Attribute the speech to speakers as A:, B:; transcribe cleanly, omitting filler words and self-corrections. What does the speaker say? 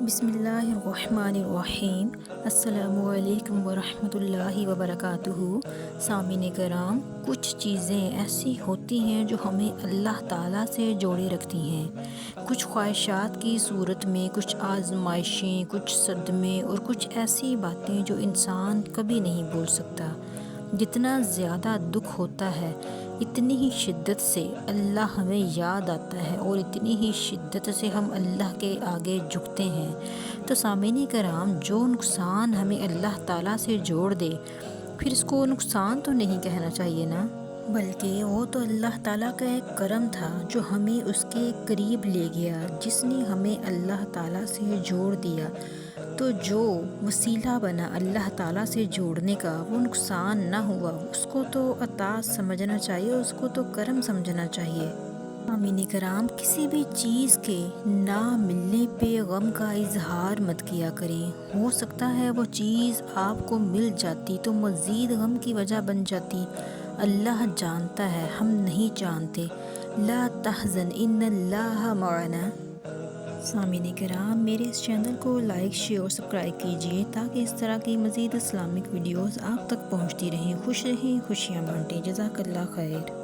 A: بسم اللہ الرحمن الرحیم۔ السلام علیکم ورحمۃ اللہ وبرکاتہ۔ سامعین کرام، کچھ چیزیں ایسی ہوتی ہیں جو ہمیں اللہ تعالیٰ سے جوڑے رکھتی ہیں، کچھ خواہشات کی صورت میں، کچھ آزمائشیں، کچھ صدمے اور کچھ ایسی باتیں جو انسان کبھی نہیں بھول سکتا۔ جتنا زیادہ دکھ ہوتا ہے اتنی ہی شدت سے اللہ ہمیں یاد آتا ہے اور اتنی ہی شدت سے ہم اللہ کے آگے جھکتے ہیں۔ تو سامعین کرام، جو نقصان ہمیں اللہ تعالیٰ سے جوڑ دے پھر اس کو نقصان تو نہیں کہنا چاہیے نا، بلکہ وہ تو اللہ تعالیٰ کا ایک کرم تھا جو ہمیں اس کے قریب لے گیا، جس نے ہمیں اللہ تعالیٰ سے جوڑ دیا۔ تو جو وسیلہ بنا اللہ تعالیٰ سے جوڑنے کا، وہ نقصان نہ ہوا، اس کو تو عطا سمجھنا چاہیے، اس کو تو کرم سمجھنا چاہیے۔ سامعین کرام، کسی بھی چیز کے نہ ملنے پہ غم کا اظہار مت کیا کریں۔ ہو سکتا ہے وہ چیز آپ کو مل جاتی تو مزید غم کی وجہ بن جاتی۔ اللہ جانتا ہے، ہم نہیں جانتے۔ لا تحزن ان اللہ معنا۔ سامعین کرام، میرے اس چینل کو لائک، شیئر اور سبسکرائب کیجیے تاکہ اس طرح کی مزید اسلامک ویڈیوز آپ تک پہنچتی رہیں۔ خوش رہیں، خوشیاں بانٹیں۔ جزاک اللہ خیر۔